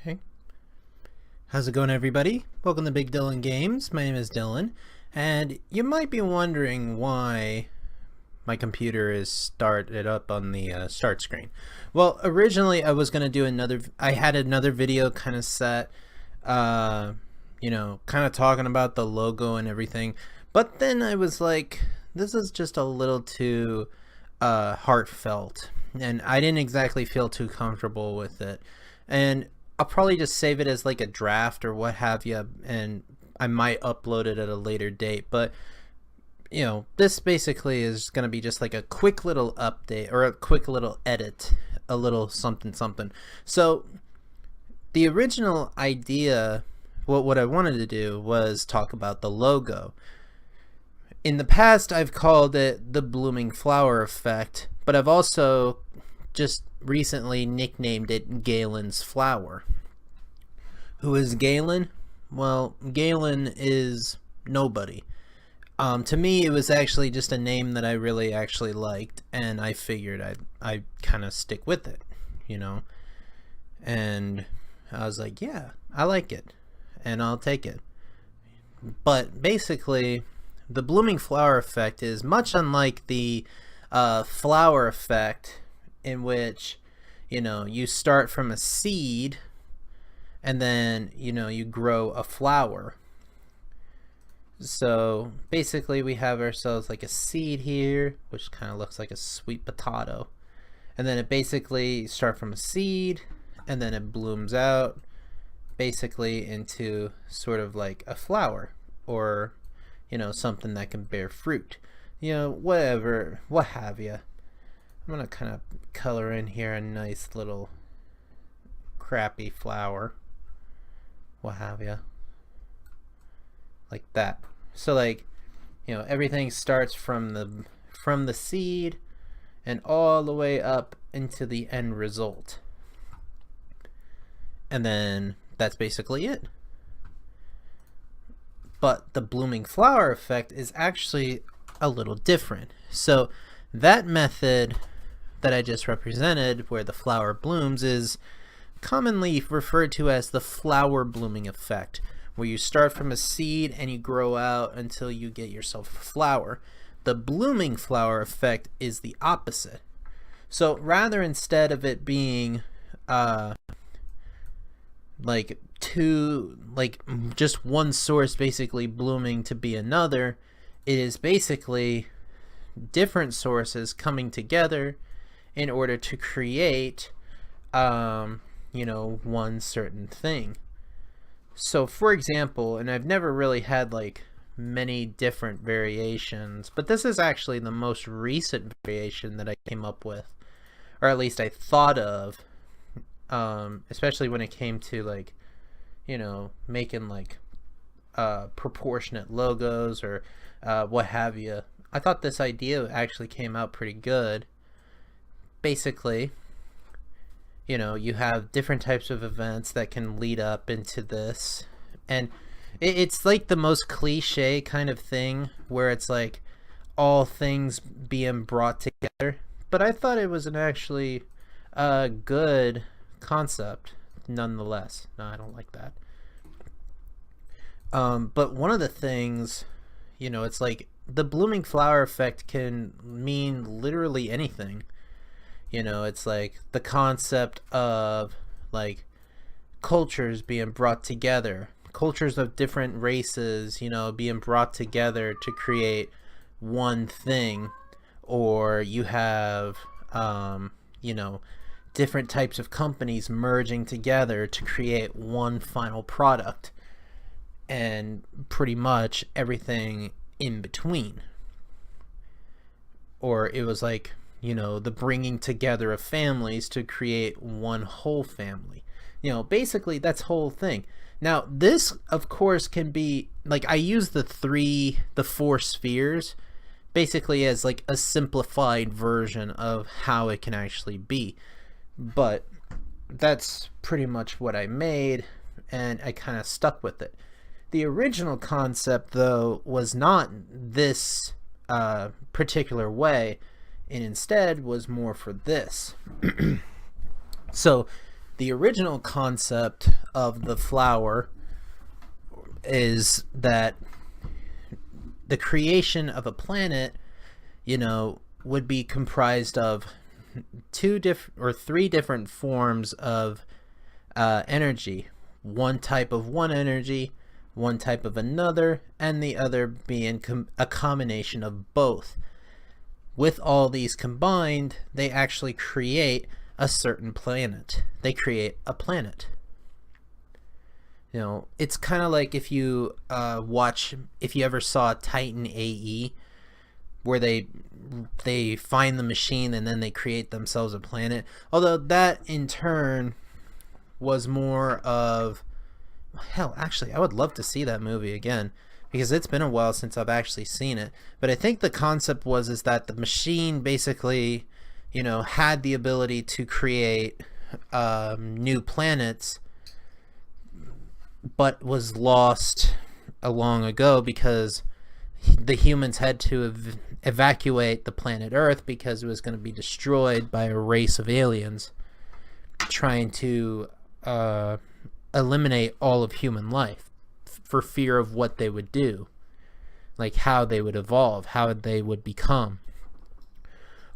Okay. How's it going, everybody? Welcome to Big Dylan Games. My name is Dylan, and you might be wondering why my computer is started up on the start screen. Well, originally I was going to do I had another video kind of set, kind of talking about the logo and everything, but then I was like, this is just a little too heartfelt, and I didn't exactly feel too comfortable with it. And I'll probably just save it as like a draft or what have you, and I might upload it at a later date. But this basically is going to be just like a quick little update or a quick little edit, a little something something. So the original idea, what I wanted to do was talk about the logo. In the past, I've called it the blooming flower effect, but I've also just recently nicknamed it Galen's Flower. Who is Galen? Well, Galen is nobody. To me, it was actually just a name that I really actually liked, and I figured I'd kind of stick with it, and I was like, yeah, I like it, and I'll take it. But basically, the blooming flower effect is much unlike the flower effect, in which you start from a seed and then you grow a flower. So basically we have ourselves like a seed here, which kind of looks like a sweet potato, and then it basically start from a seed and then it blooms out basically into sort of like a flower, or something that can bear fruit, whatever, what have you. I'm gonna kind of color in here a nice little crappy flower, what have you, like that. So like, everything starts from the seed and all the way up into the end result, and then that's basically it. But the blooming flower effect is actually a little different. So that method that I just represented, where the flower blooms, is commonly referred to as the flower blooming effect, where you start from a seed and you grow out until you get yourself a flower. The blooming flower effect is the opposite. So rather, instead of it being just one source basically blooming to be another, it is basically different sources coming together in order to create one certain thing. So for example, and I've never really had like many different variations, but this is actually the most recent variation that I came up with, or at least I thought of, especially when it came to like making like proportionate logos or what have you. I thought this idea actually came out pretty good. Basically, you have different types of events that can lead up into this, and it's like the most cliche kind of thing where it's like all things being brought together, but I thought it was an actually good concept nonetheless. No, I don't like that. But one of the things, it's like the blooming flower effect can mean literally anything. It's like the concept of like cultures being brought together, cultures of different races, being brought together to create one thing. Or you have, different types of companies merging together to create one final product, and pretty much everything in between. Or it was like, the bringing together of families to create one whole family. Basically that's whole thing. Now this, of course, can be like, I use the four spheres basically as like a simplified version of how it can actually be, but that's pretty much what I made, and I kind of stuck with it. The original concept, though, was not this particular way, and instead was more for this. So the original concept of the flower is that the creation of a planet, would be comprised of three different forms of energy. One type of one energy, one type of another, and the other being a combination of both. With all these combined, they actually create a certain planet. They create a planet. It's kind of like if you if you ever saw Titan AE, where they find the machine and then they create themselves a planet. Although that in turn was more of, hell, actually, I would love to see that movie again, because it's been a while since I've actually seen it. But I think the concept is that the machine basically, had the ability to create new planets, but was lost long ago because the humans had to evacuate the planet Earth because it was going to be destroyed by a race of aliens trying to eliminate all of human life for fear of what they would do, like how they would evolve, how they would become.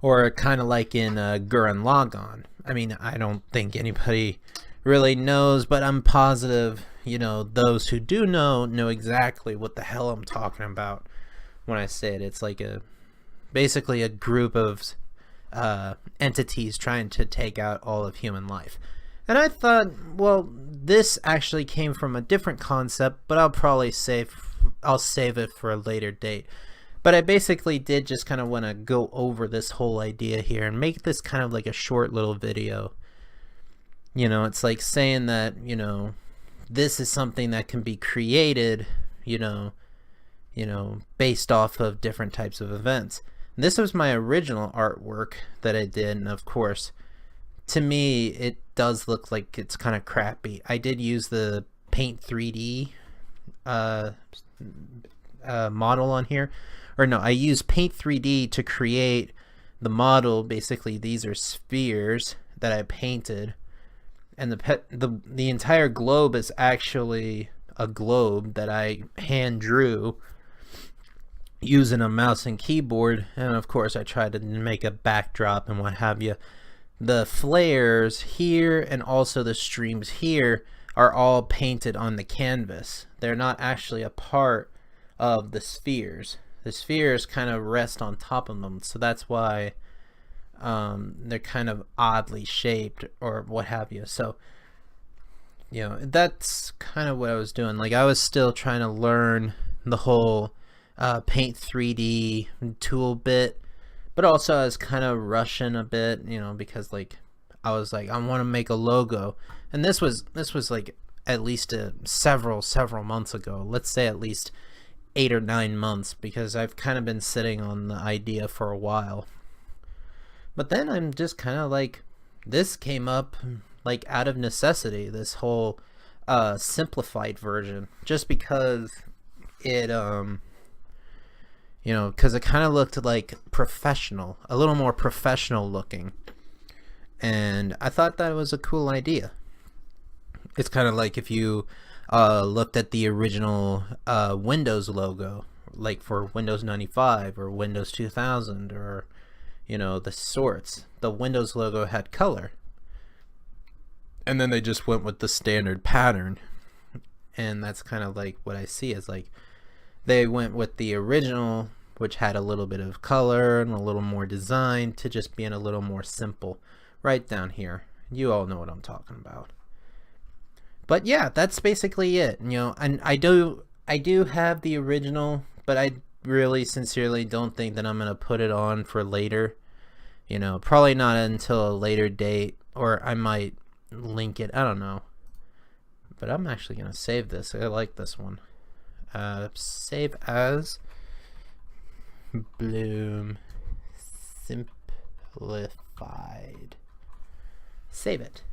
Or kind of like in Gurren Lagann. I mean, I don't think anybody really knows, but I'm positive, those who do know exactly what the hell I'm talking about when I say it. It's like basically a group of entities trying to take out all of human life. And I thought, well, this actually came from a different concept, but I'll save it for a later date. But I basically did just kind of want to go over this whole idea here and make this kind of like a short little video. It's like saying that, this is something that can be created, based off of different types of events. And this was my original artwork that I did, and of course, to me, it does look like it's kind of crappy. I did use the Paint 3D model on here. Or no, I used Paint 3D to create the model. Basically, these are spheres that I painted. And the entire globe is actually a globe that I hand drew using a mouse and keyboard. And of course, I tried to make a backdrop and what have you. The flares here and also the streams here are all painted on the canvas. They're not actually a part of the spheres. The spheres kind of rest on top of them, so that's why they're kind of oddly shaped or what have you. So, that's kind of what I was doing. Like, I was still trying to learn the whole Paint 3D tool bit, but also I was kind of rushing a bit, because like I was like, I want to make a logo, and this was like at least several months ago. Let's say at least 8 or 9 months, because I've kind of been sitting on the idea for a while. But then I'm just kind of like, this came up like out of necessity, this whole simplified version, just because it because it kind of looked like professional, a little more professional looking, and I thought that was a cool idea. It's kind of like if you looked at the original Windows logo, like for Windows 95 or Windows 2000 or the sorts. The Windows logo had color, and then they just went with the standard pattern, and that's kind of like what I see as like they went with the original, which had a little bit of color and a little more design, to just being a little more simple. Right down here, you all know what I'm talking about. But yeah, that's basically it. And I do have the original, but I really sincerely don't think that I'm gonna put it on for later. Probably not until a later date, or I might link it. I don't know. But I'm actually gonna save this. I like this one. Save as Bloom Simplified. Save it.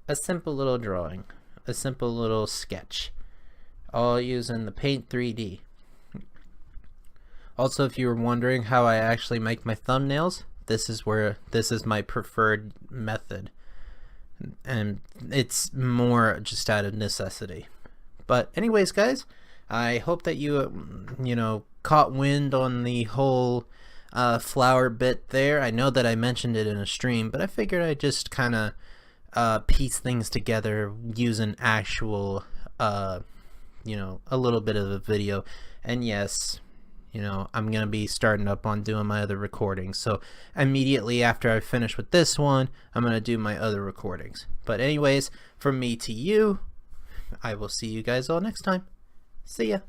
A simple little drawing. A simple little sketch, all using the Paint 3D. Also, if you were wondering how I actually make my thumbnails, this is my preferred method. and it's more just out of necessity. But anyways, guys, I hope that you caught wind on the whole flower bit there. I know that I mentioned it in a stream, but I figured I'd just kind of piece things together using actual a little bit of a video. And yes, I'm gonna be starting up on doing my other recordings, so immediately after I finish with this one, I'm gonna do my other recordings. But anyways, from me to you, I will see you guys all next time. See ya.